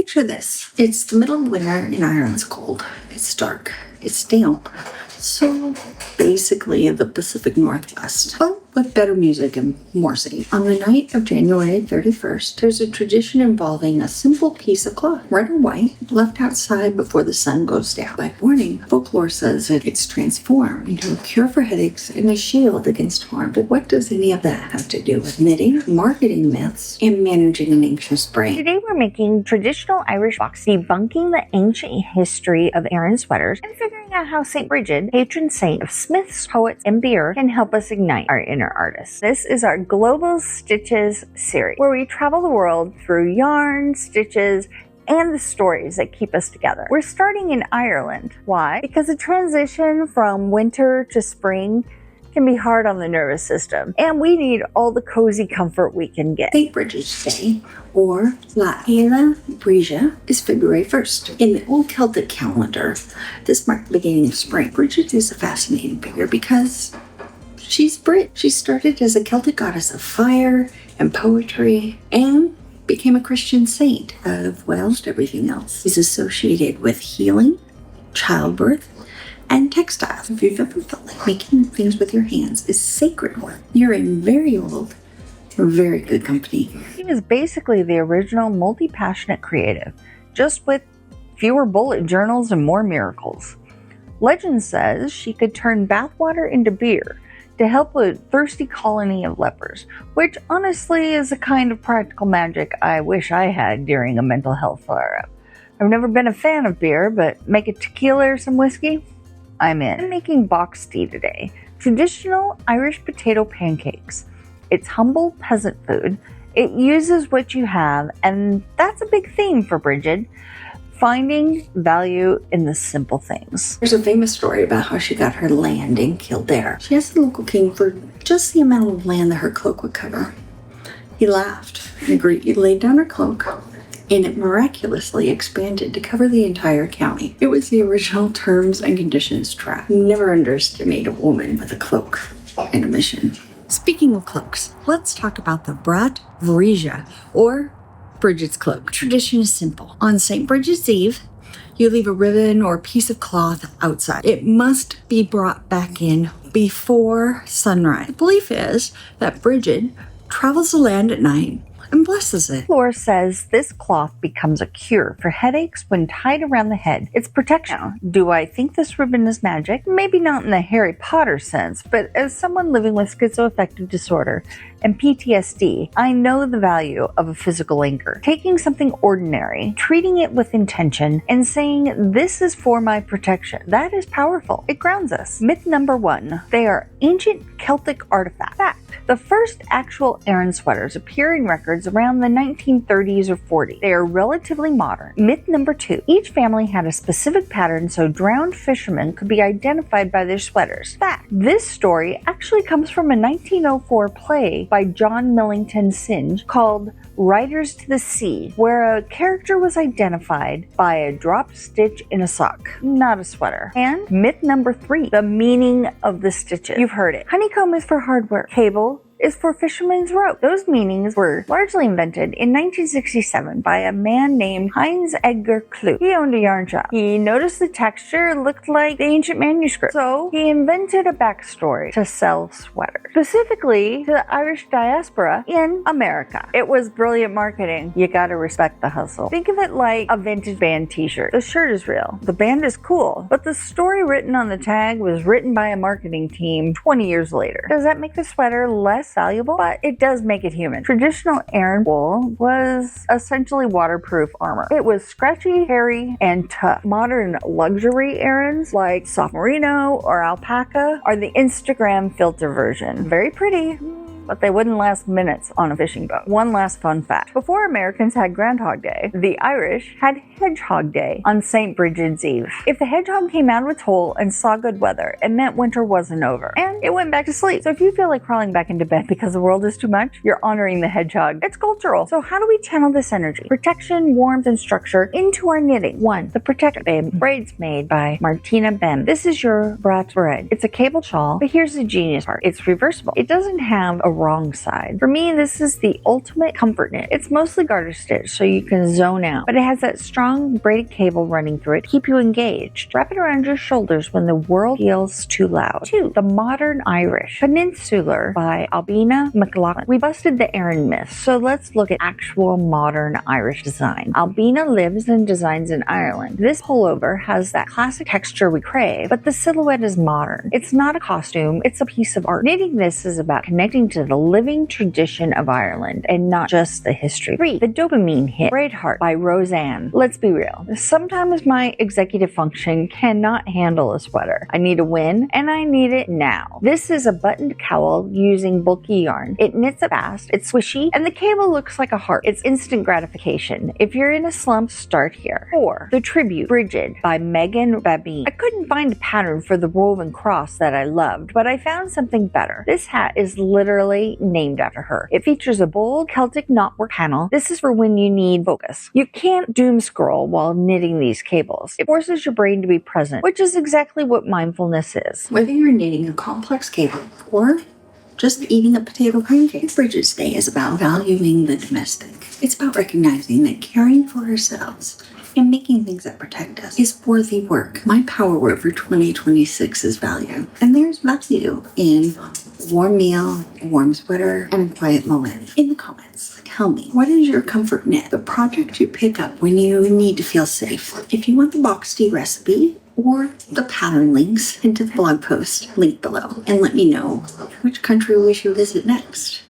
Picture this. It's the middle of winter in Ireland. It's cold. It's dark. It's damp. So basically the Pacific Northwest, but with better music and more safe. On the night of January 31st, there's a tradition involving a simple piece of cloth, red or white, left outside before the sun goes down. By morning, folklore says that it's transformed into a cure for headaches and a shield against harm. But what does any of that have to do with knitting, marketing myths, and managing an anxious brain? Today we're making traditional Irish Boxty, debunking the ancient history of Aran sweaters and figuring out how St. Brigid, patron saint of smiths, poets, and beer, can help us ignite our inner artists. This is our Global Stitches series, where we travel the world through yarn, stitches, and the stories that keep us together. We're starting in Ireland. Why? Because the transition from winter to spring can be hard on the nervous system, and we need all the cozy comfort we can get. St. Brigid's Day, or La Brat Bríde, is February 1st. In the old Celtic calendar, this marked the beginning of spring. Brigid is a fascinating figure because she's Brit. She started as a Celtic goddess of fire and poetry and became a Christian saint of, well, everything else. She's associated with healing, childbirth, and textiles. If you've ever felt like making things with your hands is sacred work, you're in very old, very good company. She was basically the original multi-passionate creative, just with fewer bullet journals and more miracles. Legend says she could turn bathwater into beer to help a thirsty colony of lepers, which honestly is a kind of practical magic I wish I had during a mental health flare-up. I've never been a fan of beer, but make a tequila or some whiskey? I'm in. I'm making Boxty today, traditional Irish potato pancakes. It's humble peasant food. It uses what you have, and that's a big theme for Brigid. Finding value in the simple things. There's a famous story about how she got her land in Kildare. She asked the local king for just the amount of land that her cloak would cover. He laughed and agreed. He laid down her cloak, and it miraculously expanded to cover the entire county. It was the original terms and conditions track. Never underestimate a woman with a cloak and a mission. Speaking of cloaks, let's talk about the Brat Bríde, or Brigid's cloak. Tradition is simple. On St. Brigid's Eve, you leave a ribbon or piece of cloth outside. It must be brought back in before sunrise. The belief is that Brigid travels the land at night and blesses it. Lore says this cloth becomes a cure for headaches when tied around the head. It's protection. Now, do I think this ribbon is magic? Maybe not in the Harry Potter sense, but as someone living with schizoaffective disorder and PTSD, I know the value of a physical anchor. Taking something ordinary, treating it with intention, and saying, this is for my protection. That is powerful. It grounds us. Myth number 1. They are ancient Celtic artifacts. Fact. The first actual Aran sweaters appear in records around the 1930s or 40s. They are relatively modern. Myth number 2. Each family had a specific pattern so drowned fishermen could be identified by their sweaters. Fact. This story actually comes from a 1904 play by John Millington Synge called Riders to the Sea, where a character was identified by a dropped stitch in a sock, not a sweater. And myth number 3, the meaning of the stitches. You've heard it. Honeycomb is for hard work. Cable is for fisherman's rope. Those meanings were largely invented in 1967 by a man named Heinz Edgar Cloak. He owned a yarn shop. He noticed the texture looked like the ancient manuscript, so he invented a backstory to sell sweaters, specifically to the Irish diaspora in America. It was brilliant marketing. You gotta respect the hustle. Think of it like a vintage band t-shirt. The shirt is real, the band is cool, but the story written on the tag was written by a marketing team 20 years later. Does that make the sweater less valuable? But it does make it human. Traditional Aran wool was essentially waterproof armor. It was scratchy, hairy, and tough. Modern luxury Arans like soft merino or alpaca are the Instagram filter version. Very pretty, but they wouldn't last minutes on a fishing boat. One last fun fact. Before Americans had Groundhog Day, the Irish had Hedgehog Day on St. Brigid's Eve. If the hedgehog came out of its hole and saw good weather, it meant winter wasn't over, and it went back to sleep. So if you feel like crawling back into bed because the world is too much, you're honoring the hedgehog. It's cultural. So how do we channel this energy, protection, warmth, and structure into our knitting? 1. The Protect Babe. Braids made by Martina Bem. This is your Brat Bríde. It's a cable shawl, but here's the genius part. It's reversible. It doesn't have a wrong side. For me, this is the ultimate comfort knit. It's mostly garter stitch, so you can zone out, but it has that strong braided cable running through it to keep you engaged. Wrap it around your shoulders when the world feels too loud. 2. The Modern Irish Peninsular by Albina McLaughlin. We busted the Aran myth, so let's look at actual modern Irish design. Albina lives and designs in Ireland. This pullover has that classic texture we crave, but the silhouette is modern. It's not a costume, it's a piece of art. Knitting this is about connecting to the living tradition of Ireland and not just the history. 3. The Dopamine Hit Braidheart by Roseanne. Let's be real. Sometimes my executive function cannot handle a sweater. I need a win, and I need it now. This is a buttoned cowl using bulky yarn. It knits it fast, it's swishy, and the cable looks like a heart. It's instant gratification. If you're in a slump, start here. 4. The Tribute Brigid by Megan Babine. I couldn't find a pattern for the woven cross that I loved, but I found something better. This hat is literally named after her. It features a bold Celtic knotwork panel. This is for when you need focus. You can't doom scroll while knitting these cables. It forces your brain to be present, which is exactly what mindfulness is. Whether you're knitting a complex cable or just eating a potato pancake, Brigid's Day is about valuing the domestic. It's about recognizing that caring for ourselves and making things that protect us is worthy work. My power word for 2026 is value. And there's value in a warm meal, a warm sweater, and a quiet moment. In the comments, tell me, what is your comfort knit? The project you pick up when you need to feel safe. If you want the Boxty recipe, or the pattern links into the blog post linked below, and let me know which country we should visit next.